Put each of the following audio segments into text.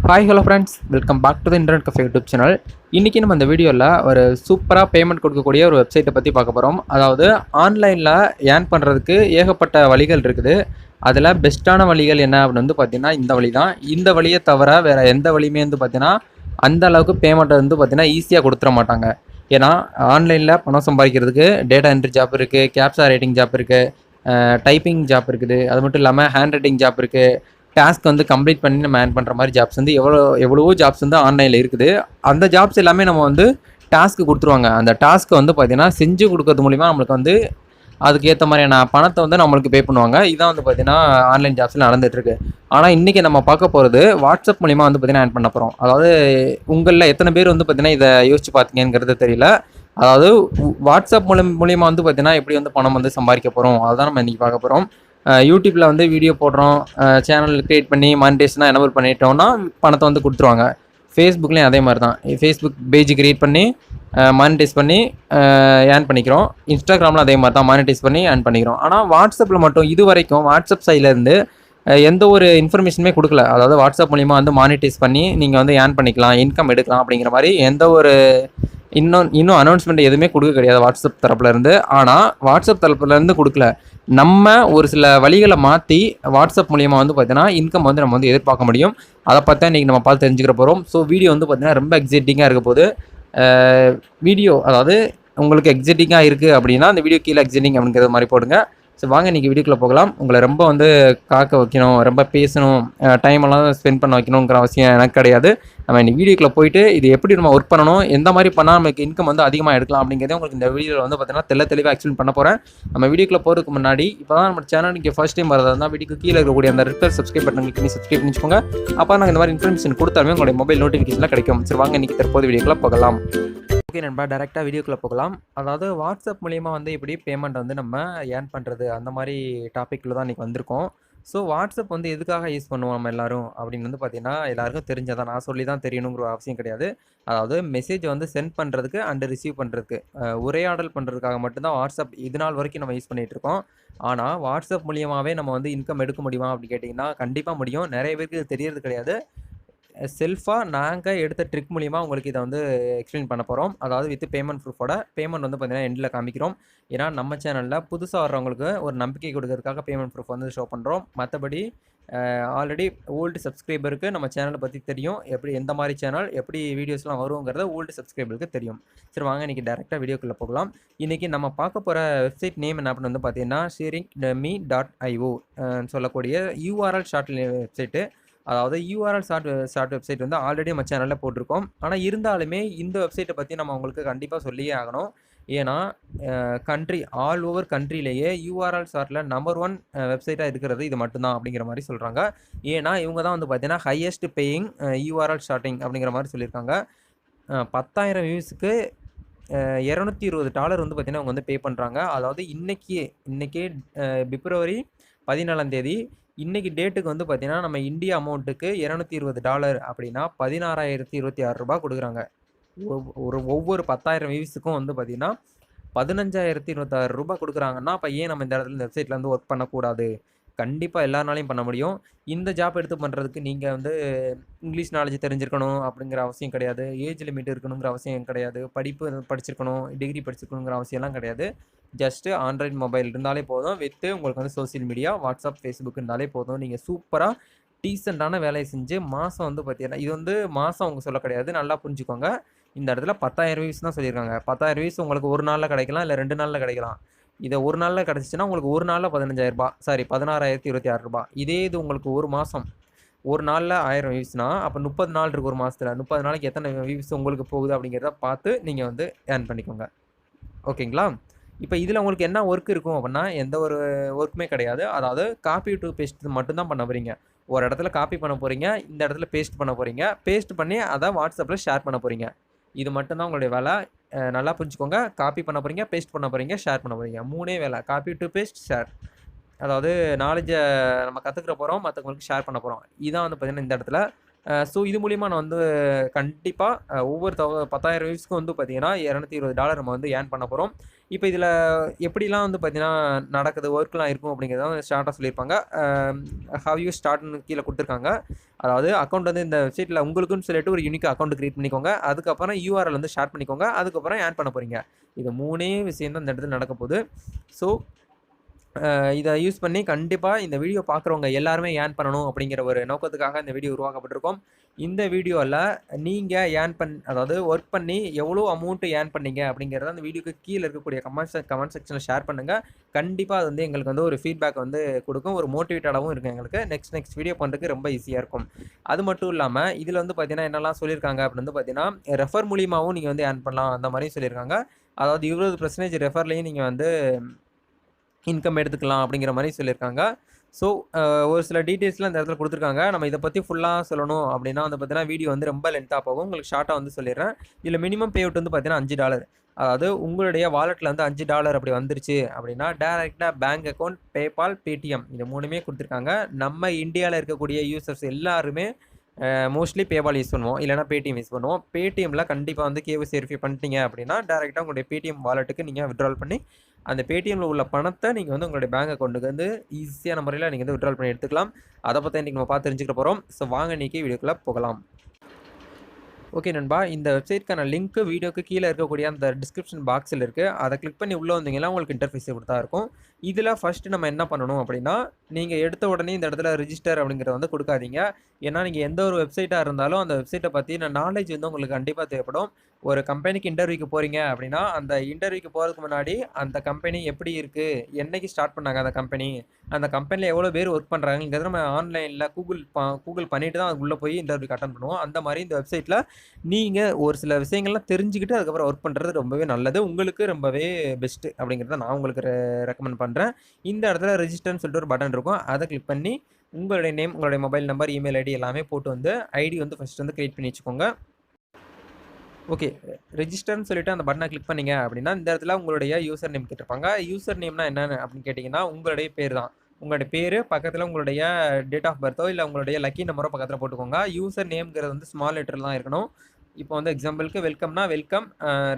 Hi hello friends, welcome back to the internet cafe YouTube channel. இன்றைக்கி நம்ம இந்த வீடியோவில் ஒரு சூப்பராக பேமெண்ட் கொடுக்கக்கூடிய ஒரு வெப்சைட்டை பற்றி பார்க்க போகிறோம். அதாவது ஆன்லைனில் ஏர்ன் பண்ணுறதுக்கு ஏகப்பட்ட வழிகள் இருக்குது. அதில் பெஸ்ட்டான வழிகள் என்ன அப்படின்னு வந்து பார்த்தீங்கன்னா இந்த வழி தான். இந்த வழியை தவிர வேறு எந்த வழியுமே வந்து பார்த்தீங்கன்னா அந்த அளவுக்கு பேமெண்ட்டை வந்து பார்த்தீங்கன்னா ஈஸியாக கொடுத்துட மாட்டாங்க. ஏன்னா ஆன்லைனில் பணம் சம்பாதிக்கிறதுக்கு டேட்டா என்ட்ரி ஜாப் இருக்குது, கேப்சா ரைட்டிங் ஜாப் இருக்குது, டைப்பிங் ஜாப் இருக்குது. அது மட்டும் இல்லாமல் ஹேண்ட் ரைட்டிங் ஜாப் இருக்குது. டாஸ்க் வந்து கம்ப்ளீட் பண்ணி நம்ம ஏர்ன் பண்ணுற மாதிரி ஜாப்ஸ் வந்து எவ்வளவோ ஜாப்ஸ் வந்து ஆன்லைனில் இருக்குது. அந்த ஜாப்ஸ் எல்லாமே நம்ம வந்து டாஸ்க்கு கொடுத்துருவாங்க. அந்த டாஸ்க்கை வந்து பார்த்திங்கன்னா செஞ்சு கொடுக்கறது மூலிமா நம்மளுக்கு வந்து அதுக்கேற்ற மாதிரியான பணத்தை வந்து நம்மளுக்கு பே பண்ணுவாங்க. இதான் வந்து பார்த்திங்கன்னா ஆன்லைன் ஜாப்ஸில் நடந்துகிட்ருக்கு. ஆனால் இன்றைக்கி நம்ம பார்க்க போகிறது வாட்ஸ்அப் மூலிமா வந்து பார்த்திங்கன்னா ஏர்ன் பண்ண போகிறோம். அதாவது உங்களில் எத்தனை பேர் வந்து பார்த்திங்கன்னா இதை யோசிச்சு பார்த்தீங்கிறது தெரியல. அதாவது வாட்ஸ்அப் மூலிமா வந்து பார்த்திங்கன்னா எப்படி வந்து பணம் வந்து சம்பாதிக்க போகிறோம் அதுதான் நம்ம இன்றைக்கி பார்க்க போகிறோம். யூடியூப்பில் வந்து வீடியோ போடுறோம், சேனல் க்ரியேட் பண்ணி மானிடைசேஷனாக எனபிள் பண்ணிட்டோம்னா பணத்தை வந்து கொடுத்துருவாங்க. ஃபேஸ்புக்லேயும் அதே மாதிரி தான். ஃபேஸ்புக் பேஜ் க்ரியேட் பண்ணி மானிடைஸ் பண்ணி ஏர்ன் பண்ணிக்கிறோம். இன்ஸ்டாகிராமில் அதே மாதிரி தான் மானிடைஸ் பண்ணி ஏர்ன் பண்ணிக்கிறோம். ஆனால் வாட்ஸ்அப்பில் மட்டும் இது வரைக்கும் வாட்ஸ்அப் சைட்லேருந்து எந்த ஒரு இன்ஃபர்மேஷனுமே கொடுக்கல. அதாவது வாட்ஸ்அப் மூலிமா வந்து மானிடைஸ் பண்ணி நீங்கள் வந்து ஏர்ன் பண்ணிக்கலாம், இன்கம் எடுக்கலாம் அப்படிங்கிற மாதிரி எந்த ஒரு இன்னும் அனௌன்ஸ்மெண்ட் எதுவுமே கொடுக்க கிடையாது வாட்ஸ்அப் தரப்புலேருந்து. ஆனால் வாட்ஸ்அப் தரப்புலேருந்து கொடுக்கல, நம்ம ஒரு சில வழிகளை மாற்றி வாட்ஸ்அப் மூலிமா வந்து பார்த்தீங்கன்னா இன்கம் வந்து நம்ம வந்து எதிர்பார்க்க முடியும். அதை பார்த்தா இன்றைக்கி நம்ம பார்த்து தெரிஞ்சுக்கிற போகிறோம். ஸோ வீடியோ வந்து பார்த்தீங்கன்னா ரொம்ப எக்ஸைட்டிங்காக இருக்க போகுது. வீடியோ அதாவது உங்களுக்கு எக்ஸைட்டிங்காக இருக்குது அப்படின்னா அந்த வீடியோ கீழே எக்ஸைட்டிங் அப்படிங்கிற மாதிரி போடுங்க. ஸோ வாங்க இன்றைக்கி வீடியோக்குள்ளே போகலாம். உங்களை ரொம்ப வந்து காக்க வைக்கணும், ரொம்ப பேசணும், டைமெல்லாம் ஸ்பெண்ட் பண்ண வைக்கணுங்கிற அவசியம் எனக்கு கிடையாது. நம்ம இன்றைக்கி வீடியோக்குள்ளே போயிட்டு இது எப்படி நம்ம ஒர்க் பண்ணணும், எந்த மாதிரி பண்ணால் நமக்கு இன்கம் வந்து அதிகமாக எடுக்கலாம் அப்படிங்கிறதே உங்களுக்கு இந்த வீடியோவில் வந்து பார்த்தீங்கன்னா தெளிவாக எக்ஸ்பிளைன் பண்ண போகிறேன். நம்ம வீடியோக்குள்ளே போகிறதுக்கு முன்னாடி இப்போ தான் நம்ம சேனல் இங்கே ஃபஸ்ட் டைம் வரதா இருந்தால் வீடியோக்கு கீழே இருக்கக்கூடிய அந்த red colour subscribe button click பண்ணி சப்ஸ்கிரைப் பண்ணிச்சுக்கோங்க. அப்போ நாங்கள் இந்த மாதிரி இன்ஃபர்மேஷன் கொடுத்தாலுமே உங்களுடைய மொபைல் நோட்டிஃபிகேஷனில் கிடைக்கும். சரி வாங்க இன்றைக்கி தற்போது வீடியோக்குள்ளே போகலாம். ஓகே நண்பா, டேரெக்டாக வீடியோக்குள்ளே போகலாம். அதாவது வாட்ஸ்அப் மூலிமா வந்து எப்படி பேமெண்ட் வந்து நம்ம ஏர்ன் பண்ணுறது அந்த மாதிரி டாப்பிக்கில் தான் இன்றைக்கி வந்திருக்கோம். ஸோ வாட்ஸ்அப் வந்து எதுக்காக யூஸ் பண்ணுவோம் நம்ம எல்லோரும் அப்படின்னு வந்து பார்த்திங்கன்னா எல்லாருக்கும் தெரிஞ்சதான், நான் சொல்லி தான் தெரியணுங்கிற அவசியம் கிடையாது. அதாவது மெசேஜ் வந்து சென்ட் பண்ணுறதுக்கு அண்டு ரிசீவ் பண்ணுறதுக்கு, உரையாடல் பண்ணுறதுக்காக மட்டும்தான் வாட்ஸ்அப் இது நாள் வரைக்கும் நம்ம யூஸ் பண்ணிகிட்டு இருக்கோம். ஆனால் வாட்ஸ்அப் மூலியமாகவே நம்ம வந்து இன்கம் எடுக்க முடியுமா அப்படின்னு கேட்டிங்கன்னா கண்டிப்பாக முடியும். நிறைய பேருக்கு இது தெரியறது கிடையாது. செல்ஃபாக நாங்கள் எடுத்த ட்ரிக் மூலிமா உங்களுக்கு இதை வந்து எக்ஸ்பிளைன் பண்ண போகிறோம். அதாவது வித் பேமெண்ட் ப்ரூஃபோட பேமெண்ட் வந்து பார்த்திங்கன்னா எண்டில் காமிக்கிறோம். ஏன்னா நம்ம சேனலில் புதுசாக வர்றவங்களுக்கு ஒரு நம்பிக்கை கொடுக்கறதுக்காக பேமெண்ட் ப்ரூஃப் வந்து ஷோ பண்ணுறோம். மற்றபடி ஆல்ரெடி ஓல்டு சப்ஸ்கிரைபருக்கு நம்ம சேனலை பற்றி தெரியும், எப்படி எந்த மாதிரி சேனல் எப்படி வீடியோஸ்லாம் வருங்கிறத ஓல்டு சப்ஸ்கிரைபருக்கு தெரியும். சரி வாங்க இன்றைக்கி டேரெக்டாக வீடியோக்குள்ளே போகலாம். இன்றைக்கி நம்ம பார்க்க போகிற வெப்சைட் நேம் என்ன அப்படின்னு வந்து பார்த்தீங்கன்னா sharingme.io சொல்லக்கூடிய URL ஷார்ட் வெப்சைட்டு. அதாவது URL ஷார்ட் வெப்சைட் வந்து ஆல்ரெடி நம்ம சேனலில் போட்டிருக்கோம். ஆனால் இருந்தாலுமே இந்த வெப்சைட்டை பற்றி நம்ம உங்களுக்கு கண்டிப்பாக சொல்லியே ஆகணும். ஏன்னா கண்ட்ரி ஆல் ஓவர் கண்ட்ரிலேயே URL ஷார்ட்டில் நம்பர் 1 வெப்சைட்டாக இருக்கிறது இது மட்டும்தான் அப்படிங்கிற மாதிரி சொல்கிறாங்க. ஏன்னா இவங்க தான் வந்து பார்த்தீங்கன்னா ஹையஸ்ட் பேயிங் URL ஷார்ட்டிங் அப்படிங்கிற மாதிரி சொல்லியிருக்காங்க. 10,000 வியூஸுக்கு $220 வந்து பார்த்தீங்கன்னா அவங்க வந்து பே பண்ணுறாங்க. அதாவது இன்றைக்கே பிப்ரவரி 14 இன்றைக்கி டேட்டுக்கு வந்து பார்த்திங்கன்னா நம்ம இந்தியா அமௌண்ட்டுக்கு $220 அப்படின்னா $16,026 கொடுக்குறாங்க. ஒவ்வொரு 10,000 வியூஸுக்கும் வந்து பார்த்திங்கன்னா $15,026 கொடுக்குறாங்கன்னா அப்போ ஏன் நம்ம இந்த இடத்துல இந்த வெப்சைட்டில் வந்து ஒர்க் பண்ணக்கூடாது? கண்டிப்பாக எல்லாருனாலையும் பண்ண முடியும். இந்த ஜாப் எடுத்து பண்ணுறதுக்கு நீங்கள் வந்து இங்கிலீஷ் நாலேஜ் தெரிஞ்சிருக்கணும் அப்படிங்கிற அவசியம் கிடையாது, ஏஜ் லிமிட் இருக்கணுங்கிற அவசியம் கிடையாது, படிப்பு படிச்சிருக்கணும், டிகிரி படிச்சிருக்கணுங்கிற அவசியம்லாம் கிடையாது. ஜஸ்ட்டு ஆண்ட்ராய்டு மொபைல் இருந்தாலே போதும், வித்து உங்களுக்கு வந்து சோசியல் மீடியா வாட்ஸ்அப் ஃபேஸ்புக் இருந்தாலே போதும். நீங்கள் சூப்பராக டீசெண்டான வேலையை செஞ்சு மாதம் வந்து பார்த்தீங்கன்னா இது வந்து மாதம் அவங்க சொல்ல கிடையாது, நல்லா புரிஞ்சுக்கோங்க. இந்த இடத்துல 10,000 வியூஸ் தான் சொல்லியிருக்காங்க. 10,000 வியூஸ் உங்களுக்கு ஒரு நாளில் கிடைக்கலாம், இல்லை 2 நாளில் கிடைக்கலாம். இதை ஒரு நாளில் கிடச்சிச்சின்னா உங்களுக்கு ஒரு நாளில் $16,026. இதே இது உங்களுக்கு ஒரு மாதம் ஒரு நாளில் 1000 வியூஸ்னால் அப்போ 30 நாள் இருக்குது ஒரு மாதத்தில். 30 நாளைக்கு எத்தனை வியூஸ் உங்களுக்கு போகுது அப்படிங்கிறத பார்த்து நீங்கள் வந்து ஏர்ன் பண்ணிக்கோங்க. ஓகேங்களா? இப்போ இதில் உங்களுக்கு என்ன ஒர்க் இருக்கும் அப்படின்னா எந்த ஒரு ஒர்க்குமே கிடையாது. அதாவது காப்பி டு பேஸ்ட் மட்டும்தான் பண்ண போகிறீங்க. ஒரு இடத்துல காப்பி பண்ண போகிறீங்க, இந்த இடத்துல பேஸ்ட் பண்ண போகிறீங்க, பேஸ்ட் பண்ணி அதை வாட்ஸ்அப்பில் ஷேர் பண்ண போகிறீங்க. இது மட்டும்தான் உங்களுடைய வேலை. நல்லா புரிஞ்சுக்கோங்க. காப்பி பண்ண போகிறீங்க, பேஸ்ட் பண்ண போகிறீங்க, ஷேர் பண்ண போகிறீங்க. 3 வேலை. Copy to paste share. அதாவது நாலேஜை நம்ம கற்றுக்கிற போகிறோம், மற்றவங்களுக்கு ஷேர் பண்ண போகிறோம். இதான் வந்து பார்த்திங்கன்னா இந்த இடத்துல. ஸோ இது மூலிமா நான் வந்து கண்டிப்பாக ஒவ்வொரு 10,000 வியூஸ்க்கும் வந்து பார்த்திங்கன்னா $220 நம்ம வந்து ஏர்ன் பண்ண போகிறோம். இப்போ இதில் எப்படிலாம் வந்து பார்த்தீங்கன்னா நடக்குது, ஒர்க்லாம் இருக்கும் அப்படிங்கிறத வந்து ஷார்ட்டாக சொல்லியிருப்பாங்க. ஹவ் யூ ஸ்டார்ட்னு கீழே கொடுத்துருக்காங்க. அதாவது அக்கௌண்ட் வந்து இந்த வெப்சைட்டில் உங்களுக்குன்னு சொல்லிட்டு ஒரு யூனிக் அக்கௌண்ட் கிரியேட் பண்ணிக்கோங்க. அதுக்கப்புறம் யூஆர்எல் வந்து ஷேர் பண்ணிக்கோங்க. அதுக்கப்புறம் ஆட் பண்ண போகிறீங்க. இது 3 விஷயம் தான் இந்த இடத்துல நடக்க போகுது. ஸோ இதை யூஸ் பண்ணி கண்டிப்பாக இந்த வீடியோ பார்க்குறவங்க எல்லாருமே ஏர்ன் பண்ணணும் அப்படிங்கிற ஒரு நோக்கத்துக்காக இந்த வீடியோ உருவாக்கப்பட்டிருக்கோம். இந்த வீடியோவில் நீங்கள் அதாவது ஒர்க் பண்ணி எவ்வளோ அமௌண்ட்டு ஏர்ன் பண்ணீங்க அப்படிங்கிறத அந்த வீடியோக்கு கீழே இருக்கக்கூடிய கமெண்ட் செக்ஷனில் ஷேர் பண்ணுங்கள். கண்டிப்பாக அது வந்து எங்களுக்கு வந்து ஒரு ஃபீட்பேக் வந்து கொடுக்கும், ஒரு மோட்டிவேட்டடாகவும் இருக்கும். எங்களுக்கு நெக்ஸ்ட் வீடியோ பண்ணுறதுக்கு ரொம்ப ஈஸியாக இருக்கும். அது மட்டும் இல்லாமல் இதில் வந்து பார்த்தீங்கன்னா என்னெல்லாம் சொல்லியிருக்காங்க அப்படின்னு வந்து பார்த்தீங்கன்னா, ரெஃபர் மூலியமாகவும் நீங்கள் வந்து ஏர்ன் பண்ணலாம் அந்த மாதிரியும் சொல்லியிருக்காங்க. அதாவது 20% ரெஃபர்லையும் நீங்கள் வந்து இன்கம் எடுத்துக்கலாம் அப்படிங்கிற மாதிரி சொல்லியிருக்காங்க. ஸோ ஒரு சில டீட்டெயில்ஸ்லாம் இந்த இடத்துல கொடுத்துருக்காங்க. நம்ம இதை பற்றி ஃபுல்லாக சொல்லணும் அப்படின்னா வந்து பார்த்தீங்கன்னா வீடியோ வந்து ரொம்ப லென்த்தாக போகும். உங்களுக்கு ஷார்ட்டாக வந்து சொல்லிடுறேன். இதில் மினிமம் பேஅவுட் வந்து பார்த்தீங்கன்னா $5. அதாவது உங்களுடைய வாலெட்டில் வந்து $5 அப்படி வந்துருச்சு அப்படின்னா டேரெக்டாக பேங்க் அக்கௌண்ட், பேபால், பேடிஎம் இது 3மே கொடுத்துருக்காங்க. நம்ம இந்தியாவில் இருக்கக்கூடிய யூசர்ஸ் எல்லாருமே மோஸ்ட்லி பேபால் யூஸ் பண்ணுவோம், இல்லைனா பேடிஎம் யூஸ் பண்ணுவோம். பேடிஎம்மில் கண்டிப்பாக வந்து கேஒய்சி வெரிஃபை பண்ணிட்டீங்க அப்படின்னா டேரெக்டாக உங்களுடைய பேடிஎம் வாலெட்டுக்கு நீங்கள் வித்ட்ரால் பண்ணி அந்த பேடிஎம்மில் உள்ள பணத்தை நீங்கள் வந்து உங்களுடைய பேங்க் அக்கௌண்ட்டுக்கு வந்து ஈஸியான முறையில் நீங்கள் வந்து வித்ட்ரால் பண்ணி எடுத்துக்கலாம். அதை பற்றி இன்றைக்கி நம்ம பார்த்து தெரிஞ்சுக்க போகிறோம். ஸோ வாங்க இன்றைக்கி வீடியோக்குள்ளே போகலாம். ஓகே நண்பா, இந்த வெப்சைட்க்கான லிங்க்கு வீடியோக்கு கீழே இருக்கக்கூடிய அந்த டிஸ்கிரிப்ஷன் பாக்ஸில் இருக்குது. அதை கிளிக் பண்ணி உள்ளே வந்தீங்கன்னா உங்களுக்கு இன்டர்ஃபேஸ் இப்படி தான் இருக்கும். இதில் ஃபஸ்ட்டு நம்ம என்ன பண்ணணும் அப்படின்னா, நீங்கள் எடுத்த உடனே இந்த இடத்துல ரிஜிஸ்டர் அப்படிங்கிறத வந்து கொடுக்காதீங்க. ஏன்னா நீங்கள் எந்த ஒரு வெப்சைட்டாக இருந்தாலும் அந்த வெப்சைட்டை பற்றின நாலேஜ் வந்து உங்களுக்கு கண்டிப்பாக தேவைப்படும். ஒரு கம்பெனிக்கு இன்டர்வியூக்கு போகிறீங்க அப்படின்னா, அந்த இன்டர்வியூக்கு போகிறதுக்கு முன்னாடி அந்த கம்பெனி எப்படி இருக்குது, என்றைக்கு ஸ்டார்ட் பண்ணாங்க அந்த கம்பெனியில் எவ்வளோ பேர் ஒர்க் பண்ணுறாங்கிறத நம்ம ஆன்லைனில் கூகுள் பண்ணிவிட்டு தான் உள்ளே போய் இன்டர்வியூக்கு அட்டன் பண்ணுவோம். அந்த மாதிரி இந்த வெப்சைட்டில் நீங்கள் ஒரு சில விஷயங்கள்லாம் தெரிஞ்சுக்கிட்டு அதுக்கப்புறம் ஒர்க் பண்ணுறது ரொம்பவே நல்லது, உங்களுக்கு ரொம்பவே பெஸ்ட்டு அப்படிங்கிறத நான் உங்களுக்கு ரெக்கமெண்ட் பண்ணுறேன். இந்த இடத்துல ரெஜிஸ்டர்னு சொல்லிட்டு ஒரு பட்டன் இருக்கும். அதை கிளிக் பண்ணி உங்களுடைய நேம், உங்களுடைய மொபைல் நம்பர், இமெயில் ஐடி எல்லாமே போட்டு வந்து ஐடி வந்து ஃபஸ்ட்டு வந்து க்ரியேட் பண்ணி வச்சுக்கோங்க. ஓகே, ரெஜிஸ்டர்னு சொல்லிட்டு அந்த பட்டனை கிளிக் பண்ணீங்க அப்படின்னா இந்த இடத்துல உங்களுடைய யூசர் நேம் கேட்டிருப்பாங்க. யூசர் நேம்னா என்னென்னு அப்படின்னு கேட்டிங்கன்னா உங்களுடைய பேர் தான். உங்களுடைய பேர் பக்கத்தில் உங்களுடைய டேட் ஆஃப் பர்த்தோ இல்லை உங்களுடைய லக்கி நம்பரோ பக்கத்தில் போட்டுக்கோங்க. யூசர் நேம்ங்கிறது வந்து ஸ்மால் லெட்டர் தான் இருக்கணும். இப்போ வந்து எக்ஸாம்பிளுக்கு வெல்கம்னா வெல்கம்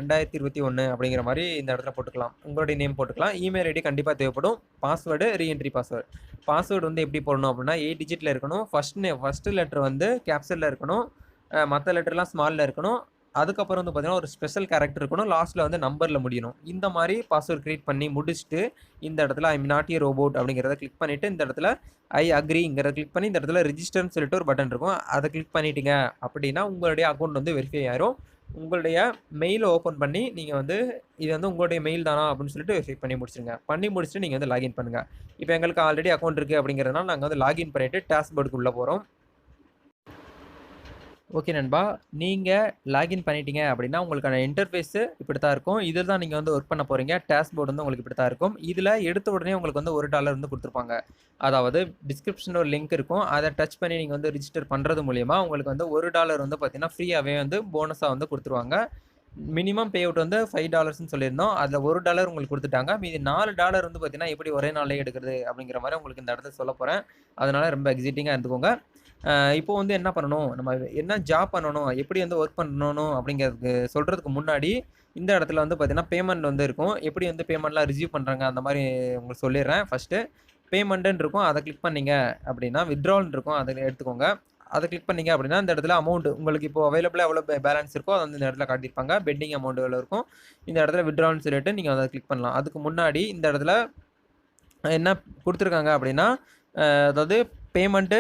2021 அப்படிங்கிற மாதிரி இந்த இடத்துல போட்டுக்கலாம். உங்களுடைய நேம் போட்டுக்கலாம். இமெயில் ஐடி கண்டிப்பாக தேவைப்படும். பாஸ்வேர்டு, ரீஎன்ட்ரி பாஸ்வேர்டு வந்து எப்படி போடணும் அப்படின்னா 8 டிஜிட்டில் இருக்கணும். ஃபஸ்ட்டு லெட்டர் வந்து கேப்சலில் இருக்கணும். மற்ற லெட்டர்லாம் ஸ்மாலில் இருக்கணும். அதுக்கப்புறம் வந்து பார்த்தீங்கன்னா ஒரு ஸ்பெஷல் கேரக்டர் இருக்கணும். லாஸ்ட்டில் வந்து நம்பரில் முடியணும். இந்த மாதிரி பாஸ்வேர்டு க்ரியேட் பண்ணி முடிச்சுட்டு இந்த இடத்துல I am not a robot அப்படிங்கிறத கிளிக் பண்ணிவிட்டு இந்த இடத்துல ஐ அக்ரிங்கிறத கிளிக் பண்ணி இந்த இடத்துல ரிஜிஸ்டர்னு சொல்லிட்டு ஒரு பட்டன் இருக்கும். அதை கிளிக் பண்ணிட்டீங்க அப்படின்னா உங்களுடைய அக்கௌண்ட் வந்து வெரிஃபை ஆயிரும். உங்களுடைய மெயிலை ஓப்பன் பண்ணி நீங்கள் வந்து இது வந்து உங்களுடைய மெயில் தானா அப்படின்னு சொல்லிட்டு வெரிஃபை பண்ணி முடிச்சுட்டு நீங்கள் வந்து லாகின் பண்ணுங்கள். இப்போ எங்களுக்கு ஆல்ரெடி அக்கௌண்ட் இருக்குது அப்படிங்கிறதுனால நாங்கள் வந்து லாகின் பண்ணிவிட்டு டேஷ்போர்டுக்கு உள்ளே போகிறோம். ஓகே நண்பா, நீங்கள் லாகின் பண்ணிட்டீங்க அப்படின்னா உங்களுக்கான இன்டர்ஃபேஸு இப்படி தான் இருக்கும். இதில் தான் நீங்கள் வந்து ஒர்க் பண்ண போகிறீங்க. டேஷ்போர்டு வந்து உங்களுக்கு இப்படி தான் இருக்கும். இதில் எடுத்த உடனே உங்களுக்கு வந்து $1 வந்து கொடுத்துருப்பாங்க. அதாவது டிஸ்கிரிப்ஷனில் ஒரு லிங்க் இருக்கும். அதை டச் பண்ணி நீங்கள் வந்து ரிஜிஸ்டர் பண்ணுறது மூலிமா உங்களுக்கு வந்து $1 வந்து பார்த்தீங்கன்னா ஃப்ரீயாகவே வந்து போனஸாக வந்து கொடுத்துருவாங்க. மினிமம் பேஅவுட் வந்து $5ன்னு சொல்லியிருந்தோம். அதில் $1 உங்களுக்கு கொடுத்துட்டாங்க. மீதி $4 வந்து பார்த்தீங்கன்னா எப்படி ஒரே நாள்லேயே எடுக்கிறது அப்படிங்கிற மாதிரி உங்களுக்கு இந்த இடத்துல சொல்ல போகிறேன். அதனால் ரொம்ப எக்ஸைட்டிங்காக இருந்துக்கோங்க. இப்போ வந்து என்ன பண்ணணும், நம்ம என்ன ஜாப் பண்ணணும், எப்படி வந்து ஒர்க் பண்ணணும் அப்படிங்கிறதுக்கு சொல்கிறதுக்கு முன்னாடி இந்த இடத்துல வந்து பார்த்தீங்கன்னா பேமெண்ட் வந்து இருக்கும். எப்படி வந்து பேமெண்ட்லாம் ரிசீவ் பண்ணுறாங்க அந்த மாதிரி உங்களுக்கு சொல்லிடுறேன். ஃபஸ்ட்டு பேமெண்ட்டுன்னு இருக்கும். அதை கிளிக் பண்ணீங்க அப்படின்னா வித்ட்ரால்னு இருக்கும். அதை எடுத்துக்கோங்க. அதை கிளிக் பண்ணீங்க அப்படின்னா இந்த இடத்துல அமௌண்ட் உங்களுக்கு இப்போ அவைலபிளாக எவ்வளோ பேலன்ஸ் இருக்கோ அதை வந்து இந்த இடத்துல காட்டியிருப்பாங்க. பெண்டிங் அமௌண்ட் எவ்வளோ இருக்கும், இந்த இடத்துல வித்ட்ரால்னு சொல்லிட்டு நீங்கள் அதை கிளிக் பண்ணலாம். அதுக்கு முன்னாடி இந்த இடத்துல என்ன கொடுத்துருக்காங்க அப்படின்னா அதாவது பேமெண்ட்டு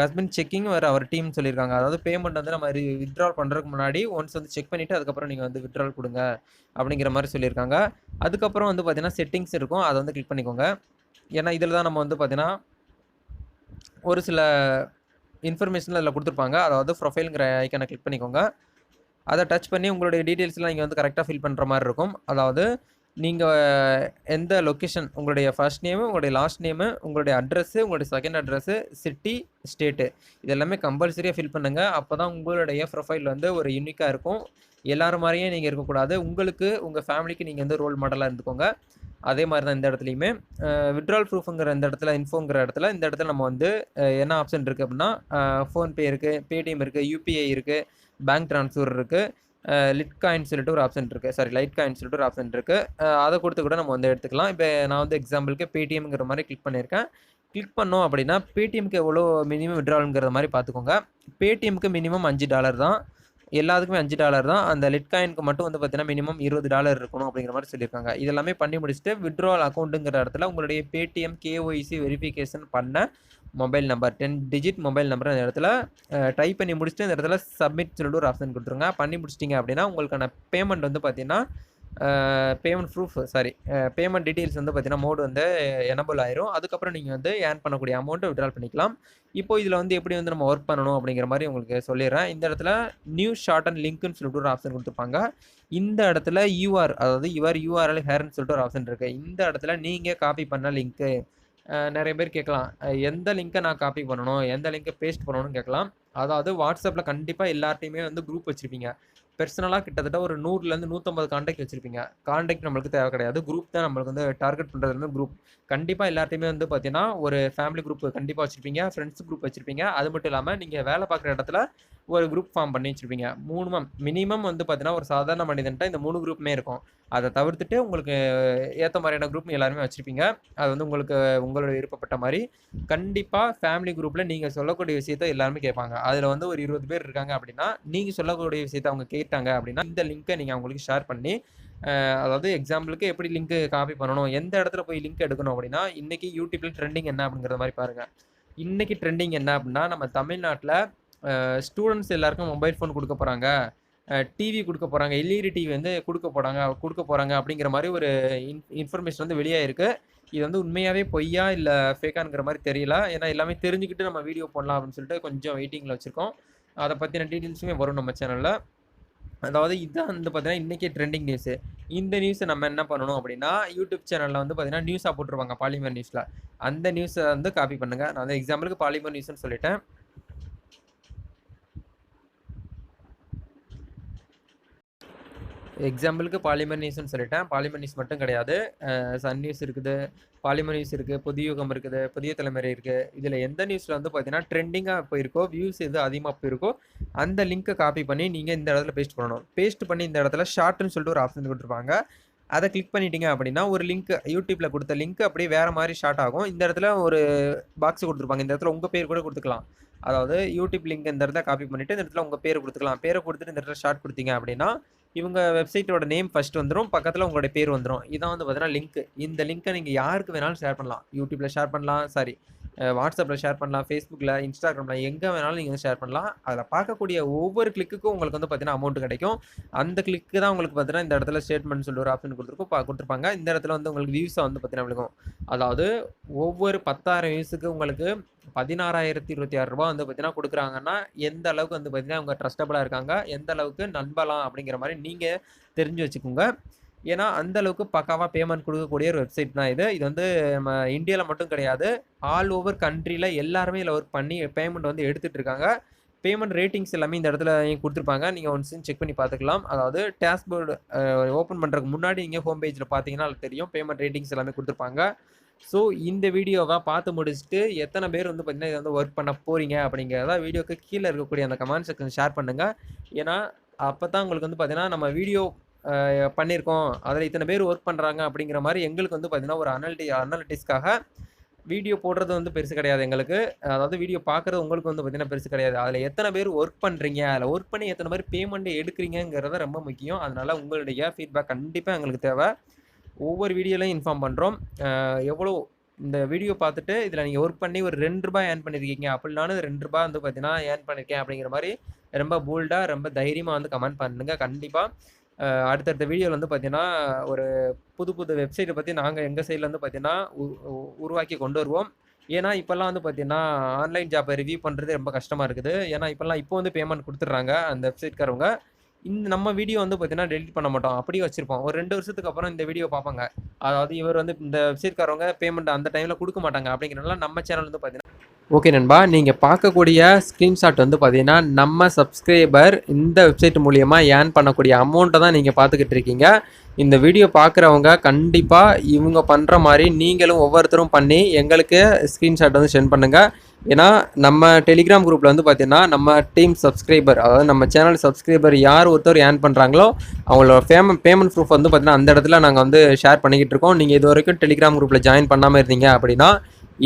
ஹஸ்பண்ட் செக்கிங் வேறு அவர் டீம் சொல்லியிருக்காங்க. அதாவது பேமெண்ட் வந்து நம்ம வித்ட்ரால் பண்ணுறதுக்கு முன்னாடி ஒன்ஸ் வந்து செக் பண்ணிவிட்டு அதுக்கப்புறம் நீங்கள் வந்து வித்ட்ரால் கொடுங்க அப்படிங்கிற மாதிரி சொல்லியிருக்காங்க. அதுக்கப்புறம் வந்து பார்த்தீங்கன்னா செட்டிங்ஸ் இருக்கும். அதை வந்து கிளிக் பண்ணிக்கோங்க. ஏன்னா இதில் தான் நம்ம வந்து பார்த்தீங்கன்னா ஒரு சில இன்ஃபர்மேஷன் அதில் கொடுத்துருப்பாங்க. அதாவது ப்ரொஃபைலுங்கிற ஐக்கனை கிளிக் பண்ணிக்கோங்க. அதை டச் பண்ணி உங்களுடைய டீட்டெயில்ஸ்லாம் நீங்கள் வந்து கரெக்டாக ஃபில் பண்ணுற மாதிரி இருக்கும். அதாவது நீங்கள் எந்த லொக்கேஷன், உங்களுடைய ஃபர்ஸ்ட் நேமு, உங்களுடைய லாஸ்ட் நேமு, உங்களுடைய அட்ரஸ்ஸு, உங்களுடைய செகண்ட் அட்ரஸ்ஸு, சிட்டி, ஸ்டேட்டு இது எல்லாமே கம்பல்சரியாக ஃபில் பண்ணுங்கள். அப்போ தான் உங்களுடைய ப்ரொஃபைல் வந்து ஒரு யூனிக்காக இருக்கும். எல்லாரும் மாதிரியே நீங்கள் இருக்கக்கூடாது. உங்களுக்கு உங்கள் ஃபேமிலிக்கு நீங்கள் வந்து ரோல் மாடலாக இருந்துக்கோங்க. அதே மாதிரி தான் இந்த இடத்துலையுமே வித்ட்ரால் ப்ரூஃபுங்கிற இந்த இடத்துல இன்ஃபோங்கிற இடத்துல இந்த இடத்துல நம்ம வந்து என்ன ஆப்ஷன் இருக்குது அப்படின்னா ஃபோன்பே இருக்குது, பேடிஎம் இருக்குது, யூபிஐ இருக்குது, பேங்க் ட்ரான்ஸ்ஃபர் இருக்குது, லிட் காயின் சொல்லிட்டு ஒரு ஆப்ஷன் இருக்குது, சாரி லைட் காயின் சொல்லிட்டு ஒரு ஆப்ஷன் இருக்குது. அதை கொடுத்து கூட நம்ம வந்து எடுத்துக்கலாம். இப்போ நான் வந்து எக்ஸாம்பிளுக்கு பேடிஎம்ங்கிற மாதிரி கிளிக் பண்ணியிருக்கேன். கிளிக் பண்ணோம் அப்படின்னா பேடிஎம்க்கு எவ்வளோ மினிமம் விட்ரால்ங்கிற மாதிரி பார்த்துக்கோங்க. பேடிஎம்க்கு மினிமம் $5 தான், எல்லாத்துக்குமே $5 தான். அந்த லிட் காயினுக்கு மட்டும் வந்து பார்த்தீங்கன்னா மினிமம் $20 இருக்கணும் அப்படிங்கிற மாதிரி சொல்லியிருக்காங்க. இதெல்லாமே பண்ணி முடிச்சுட்டு விட்ரால் அக்கௌண்ட்டுங்கிற இடத்துல உங்களுடைய பேடிஎம் கேஒய்சி வெரிஃபிகேஷன் பண்ண mobile number 10 digit mobile number அந்த இடத்துல டைப் பண்ணி முடிச்சுட்டு இந்த இடத்துல சப்மிட் சொல்லிட்டு ஒரு ஆப்ஷன் கொடுத்துருங்க. பண்ணி முடிச்சிட்டிங்க அப்படின்னா உங்களுக்கான பேமெண்ட் வந்து பார்த்தீங்கன்னா பேமெண்ட் ப்ரூஃப் பேமெண்ட் டீட்டெயில்ஸ் வந்து பார்த்தீங்கன்னா மோடு வந்து எனபிள் ஆயிரும். அதுக்கப்புறம் நீங்கள் வந்து ஏர்ன் பண்ணக்கூடிய அமௌண்ட்டை விட்ரால் பண்ணிக்கலாம். இப்போ இதில் வந்து எப்படி வந்து நம்ம ஒர்க் பண்ணணும் அப்படிங்கிற மாதிரி உங்களுக்கு சொல்லிடுறேன். இந்த இடத்துல நியூ ஷார்ட் அண்ட் லிங்க்னு சொல்லிட்டு ஒரு ஆப்ஷன் கொடுத்துருப்பாங்க. இந்த இடத்துல அதாவது யூஆர்எல் ஹேர்னு சொல்லிட்டு ஒரு ஆப்ஷன் இருக்குது. இந்த இடத்துல நீங்கள் காப்பி பண்ண லிங்க்கு, நிறைய பேர் கேட்கலாம், எந்த லிங்க்கை நான் காப்பி பண்ணணும், எந்த லிங்க்கை பேஸ்ட் பண்ணணும்னு கேட்கலாம். அதாவது வாட்ஸ்அப்பில் கண்டிப்பாக எல்லார்ட்டையுமே வந்து குரூப் வச்சுருப்பீங்க. பெர்சனலாக கிட்டத்தட்ட ஒரு 100லேருந்து 150 காண்டாக்ட் வச்சுருப்பீங்க. காண்டாக்ட் நம்மளுக்கு தேவை கிடையாது, குரூப் தான் நம்மளுக்கு வந்து டார்கெட் பண்ணுறது வந்து குரூப். கண்டிப்பாக எல்லாத்தையுமே வந்து பார்த்தீங்கன்னா ஒரு ஃபேமிலி குரூப் கண்டிப்பாக வச்சுருப்பீங்க, ஃப்ரெண்ட்ஸ் குரூப் வச்சுருப்பீங்க. அது மட்டும் இல்லாமல் நீங்கள் வேலை பார்க்குற இடத்துல ஒரு குரூப் ஃபார்ம் பண்ணி வச்சுருப்பீங்க. மினிமம் வந்து பார்த்தீங்கன்னா ஒரு சாதாரண மனிதன்ட்ட இந்த 3 குரூப்புமே இருக்கும். அதை தவிர்த்துட்டு உங்களுக்கு ஏற்ற மாதிரியான குரூப் எல்லாருமே வச்சுருப்பீங்க. அது வந்து உங்களோட விருப்பப்பட்ட மாதிரி. கண்டிப்பாக ஃபேமிலி குரூப்பில் நீங்கள் சொல்லக்கூடிய விஷயத்த எல்லாருமே கேட்பாங்க. அதில் வந்து ஒரு 20 பேர் இருக்காங்க அப்படின்னா நீங்கள் சொல்லக்கூடிய விஷயத்த அவங்க கேட்டாங்க அப்படின்னா இந்த லிங்க்கை நீங்கள் அவங்களுக்கு ஷேர் பண்ணி, அதாவது எக்ஸாம்பிளுக்கு எப்படி லிங்க்கு காப்பி பண்ணணும், எந்த இடத்துல போய் லிங்க் எடுக்கணும் அப்படின்னா, இன்றைக்கி யூடியூப்பில் ட்ரெண்டிங் என்ன அப்படிங்கிற மாதிரி பாருங்கள். இன்றைக்கி ட்ரெண்டிங் என்ன அப்படின்னா, நம்ம தமிழ்நாட்டில் ஸ்டூடெண்ட்ஸ் எல்லாருக்கும் மொபைல் ஃபோன் கொடுக்க போகிறாங்க, டிவி கொடுக்க போகிறாங்க, எல்இடி டிவி வந்து கொடுக்க போகிறாங்க அப்படிங்கிற மாதிரி ஒரு இன்ஃபர்மேஷன் வந்து வெளியாகிருக்கு. இது வந்து உண்மையாகவே பொய்யா இல்லை ஃபேக்காங்கிற மாதிரி தெரியல. ஏன்னா எல்லாமே தெரிஞ்சுக்கிட்டு நம்ம வீடியோ போடலாம் அப்படின்னு சொல்லிட்டு கொஞ்சம் வெயிட்டிங்கில் வச்சுருக்கோம். அதை பற்றின டீட்டெயில்ஸுமே வரும் நம்ம சேனலில். அதாவது இதுதான் வந்து பார்த்தீங்கன்னா இன்றைக்கி ட்ரெண்டிங் நியூஸு. இந்த நியூஸை நம்ம என்ன பண்ணணும் அப்படின்னா, யூடியூப் சேனலில் வந்து பார்த்தீங்கன்னா நியூஸாக போட்டுருவாங்க பாலிமர் நியூஸில். அந்த நியூஸை வந்து காப்பி பண்ணுங்கள். நான் வந்து எக்ஸாம்பிளுக்கு பாலிமர் நியூஸ்னு சொல்லிட்டேன். எக்ஸாம்பிளுக்கு பாலிமர் நியூஸ்னு சொல்லிட்டேன். பாலிமர் நியூஸ் மட்டும் கிடையாது, சன் நியூஸ் இருக்குது, பாலிமர் நியூஸ் இருக்குது, புதியுகம் இருக்குது, புதிய தலைமுறை இருக்குது. இதில் எந்த நியூஸில் வந்து பார்த்தீங்கன்னா ட்ரெண்டிங்காக போயிருக்கோ, வியூஸ் எது அதிகமாக போயிருக்கோ அந்த லிங்க்கை காப்பி பண்ணி நீங்கள் இந்த இடத்துல பேஸ்ட் பண்ணணும். பேஸ்ட் பண்ணி இந்த இடத்துல ஷார்ட்னு சொல்லிட்டு ஒரு ஆப்ஷன் கொடுத்துருப்பாங்க. அதை கிளிக் பண்ணிட்டீங்க அப்படின்னா ஒரு லிங்க், யூடியூப்பில் கொடுத்த லிங்க் அப்படியே வேறு மாதிரி ஷார்ட் ஆகும். இந்த இடத்துல ஒரு பாக்ஸ் கொடுத்துருப்பாங்க. இந்த இடத்துல உங்கள் பேர் கூட கொடுத்துக்கலாம். அதாவது யூடியூப் லிங்க் இந்த இடத்துல காப்பி பண்ணிவிட்டு இந்த இடத்துல உங்கள் பேர் கொடுத்துக்கலாம். பேரை கொடுத்துட்டு இந்த இடத்துல ஷார்ட் கொடுத்தீங்க அப்படின்னா இவங்க வெப்சைட்டோட நேம் ஃபஸ்ட்டு வந்துடும், பக்கத்தில் உங்களுடைய பேர் வந்துடும். இதான் வந்து பார்த்தீங்கன்னா லிங்க். இந்த லிங்க்கை நீங்கள் யாருக்கு வேணாலும் ஷேர் பண்ணலாம். யூடியூப்பில் ஷேர் பண்ணலாம், வாட்ஸ்அப்பில் ஷேர் பண்ணலாம், ஃபேஸ்புக்கில், இன்ஸ்டாகிராமில், எங்கே வேணாலும் நீங்கள் ஷேர் பண்ணலாம். அதில் பார்க்கக்கூடிய ஒவ்வொரு கிளிக்குக்கும் உங்களுக்கு வந்து பார்த்தீங்கன்னா அமௌண்ட் கிடைக்கும். அந்த கிளிக்கு தான் உங்களுக்கு பார்த்தீங்கன்னா இந்த இடத்துல ஸ்டேட்மெண்ட் சொல்லி ஒரு ஆப்ஷன் கொடுத்துருப்பாங்க. இந்த இடத்துல வந்து உங்களுக்கு வியூஸை வந்து பார்த்தீங்கன்னா விழுகும். அதாவது ஒவ்வொரு 10,000 வியூஸுக்கு உங்களுக்கு 16,026 ரூபா வந்து பார்த்தீங்கன்னா கொடுக்குறாங்கன்னா எந்த அளவுக்கு வந்து பார்த்தீங்கன்னா அவங்க ட்ரஸ்டபுளாக இருக்காங்க, எந்த அளவுக்கு நம்பலாம் அப்படிங்கிற மாதிரி நீங்கள் தெரிஞ்சு வச்சுக்கோங்க. ஏன்னா அந்த அளவுக்கு பக்காவாக பேமெண்ட் கொடுக்கக்கூடிய ஒரு வெப்சைட் தான் இது. இது வந்து நம்ம இந்தியாவில் மட்டும் கிடையாது, ஆல் ஓவர் கண்ட்ரியில் எல்லாருமே இதில் ஒர்க் பண்ணி பேமெண்ட் வந்து எடுத்துகிட்டு இருக்காங்க. பேமெண்ட் ரேட்டிங்ஸ் எல்லாமே இந்த இடத்துல கொடுத்துருப்பாங்க. நீங்கள் ஒன்ஸ் செக் பண்ணி பார்த்துக்கலாம். அதாவது டேஷ்போர்டு ஓப்பன் பண்ணுறதுக்கு முன்னாடி நீங்கள் ஹோம் பேஜில் பார்த்தீங்கன்னா அது தெரியும், பேமெண்ட் ரேட்டிங்ஸ் எல்லாமே கொடுத்துருப்பாங்க. ஸோ இந்த வீடியோவை பார்த்து முடிச்சுட்டு எத்தனை பேர் வந்து பார்த்தீங்கன்னா இதை வந்து ஒர்க் பண்ண போகிறீங்க அப்படிங்கிறத வீடியோக்கு கீழே இருக்கக்கூடிய அந்த கமெண்ட் செக்ஷன் ஷேர் பண்ணுங்கள். ஏன்னா அப்போ தான் உங்களுக்கு வந்து பார்த்தீங்கன்னா நம்ம வீடியோ பண்ணியிருக்கோம், அதில் இத்தனை பேர் ஒர்க் பண்ணுறாங்க அப்படிங்கிற மாதிரி எங்களுக்கு வந்து பார்த்தீங்கன்னா ஒரு அனலிட்டிக்ஸ்க்காக வீடியோ போடுறது வந்து பெருசு கிடையாது எங்களுக்கு. அதாவது வீடியோ பார்க்குறது உங்களுக்கு வந்து பார்த்தீங்கன்னா பெருசு கிடையாது. அதில் எத்தனை பேர் ஒர்க் பண்ணுறீங்க, அதில் ஒர்க் பண்ணி எத்தனை பேர் பேமெண்ட் எடுக்கிறீங்கிறத ரொம்ப முக்கியம். அதனால் உங்களுடைய ஃபீட்பேக் கண்டிப்பாக எங்களுக்கு தேவை. ஒவ்வொரு வீடியோலையும் இன்ஃபார்ம் பண்ணுறோம். எவ்வளோ இந்த வீடியோ பார்த்துட்டு இதில் நீங்கள் ஒர்க் பண்ணி ஒரு ₹2 ஏர்ன் பண்ணியிருக்கீங்க அப்படின்னாலும் ₹2 வந்து பார்த்தீங்கன்னா ஏர்ன் பண்ணியிருக்கேன் அப்படிங்கிற மாதிரி ரொம்ப போல்டாக ரொம்ப தைரியமாக வந்து கமெண்ட் பண்ணுங்கள். கண்டிப்பாக அடுத்தடுத்த வீடியோவில் வந்து பார்த்தீங்கன்னா ஒரு புது வெப்சைட்டை பற்றி நாங்கள் எங்கள் சைடில் வந்து பார்த்தீங்கன்னா உருவாக்கி கொண்டு வருவோம். ஏன்னா இப்போல்லாம் வந்து பார்த்தீங்கன்னா ஆன்லைன் ஜாப்பை ரிவ்யூ பண்ணுறது ரொம்ப கஷ்டமாக இருக்குது. ஏன்னா இப்போ வந்து பேமெண்ட் கொடுத்துட்றாங்க அந்த வெப்சைட்காரவங்க. நம்ம வீடியோ வந்து பார்த்தீங்கன்னா டெலிட் பண்ண மாட்டோம், அப்படியே வச்சுருப்போம். ஒரு 2 வருஷத்துக்கு அப்புறம் இந்த வீடியோ பார்ப்பாங்க. அதாவது இவர் வந்து இந்த வெப்சைட்காரவங்க பேமெண்ட் அந்த டைமில் கொடுக்க மாட்டாங்க அப்படிங்கிறனால நம்ம சேனல் வந்து பார்த்தீங்கன்னா ஓகே நண்பா, நீங்கள் பார்க்கக்கூடிய ஸ்க்ரீன்ஷாட் வந்து பார்த்தீங்கன்னா நம்ம சப்ஸ்கிரைபர் இந்த வெப்சைட் மூலியமாக ஏர்ன் பண்ணக்கூடிய அமௌண்ட்டை தான் நீங்கள் பார்த்துக்கிட்டு இருக்கீங்க. இந்த வீடியோ பார்க்குறவங்க கண்டிப்பாக இவங்க பண்ணுற மாதிரி நீங்களும் ஒவ்வொருத்தரும் பண்ணி எங்களுக்கு ஸ்க்ரீன்ஷாட் வந்து சென்ட் பண்ணுங்கள். ஏன்னா நம்ம டெலிகிராம் குரூப்பில் வந்து பார்த்தீங்கன்னா நம்ம டீம் சப்ஸ்கிரைபர், அதாவது நம்ம சேனல் சப்ஸ்கிரைபர் யார் ஒருத்தர் ஏர்ன் பண்ணுறாங்களோ அவங்களோட பேமெண்ட் ப்ரூஃப் வந்து பார்த்தீங்கன்னா அந்த இடத்துல நாங்கள் வந்து ஷேர் பண்ணிக்கிட்டு இருக்கோம். நீங்கள் இது வரைக்கும் டெலிகிராம் குரூப்பில் ஜாயின் பண்ணாமல் இருந்தீங்க அப்படின்னா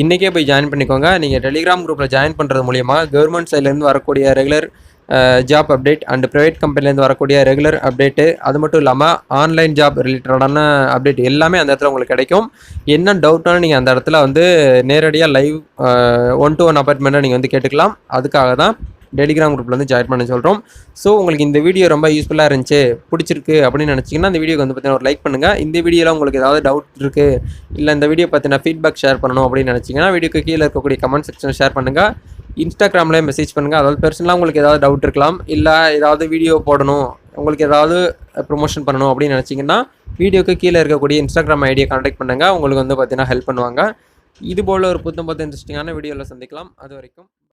இன்றைக்கே போய் ஜாயின் பண்ணிக்கோங்க. நீங்கள் டெலிகிராம் குரூப்பில் ஜாயின் பண்ணுறது மூலிமா கவர்மெண்ட் சைட்லேருந்து வரக்கூடிய regular job update and private கம்பெனிலேருந்து வரக்கூடிய ரெகுலர் அப்டேட்டு, அது மட்டும் இல்லாமல் ஆன்லைன் ஜாப் ரிலேட்டடான அப்டேட் எல்லாமே அந்த இடத்துல உங்களுக்கு கிடைக்கும். என்ன டவுட்னாலும் நீங்கள் அந்த இடத்துல வந்து நேரடியாக லைவ் 1-to-1 அப்பாயின்மெண்ட்டை நீங்கள் வந்து கேட்டுக்கலாம். அதுக்காக தான் டெலிகிராம் குரூப்பில் வந்து ஜாயின் பண்ண சொல்கிறோம். ஸோ உங்களுக்கு இந்த வீடியோ ரொம்ப யூஸ்ஃபுல்லாக இருந்துச்சு, பிடிச்சிருக்கு அப்படின்னு நினச்சிங்கன்னா இந்த வீடியோக்கு வந்து பார்த்தீங்கன்னா ஒரு லைக் பண்ணுங்கள். இந்த வீடியோவில் உங்களுக்கு ஏதாவது டவுட் இருக்குது, இல்லை இந்த வீடியோ பற்றின ஃபீட்பேக் ஷேர் பண்ணணும் அப்படின்னு நினச்சிங்கன்னா வீடியோக்கு கீழே இருக்கக்கூடிய கமெண்ட் செக்ஷன் ஷேர் பண்ணுங்கள். இன்ஸ்டாகிராமில் மெசேஜ் பண்ணுங்கள். அதாவது பர்சனலாக உங்களுக்கு ஏதாவது டவுட் இருக்கலாம், இல்லை ஏதாவது வீடியோ போடணும், உங்களுக்கு ஏதாவது ப்ரொமோஷன் பண்ணணும் அப்படின்னு நினச்சிங்கன்னா வீடியோக்கு கீழே இருக்கக்கூடிய இன்ஸ்டாகிராம் ஐடியை கான்டாக்ட் பண்ணுங்கள். உங்களுக்கு வந்து பார்த்தீங்கன்னா ஹெல்ப் பண்ணுவாங்க. இதுபோல் ஒரு புத்தம் இன்ட்ரெஸ்டிங்கான வீடியோவில் சந்திக்கலாம். அது வரைக்கும்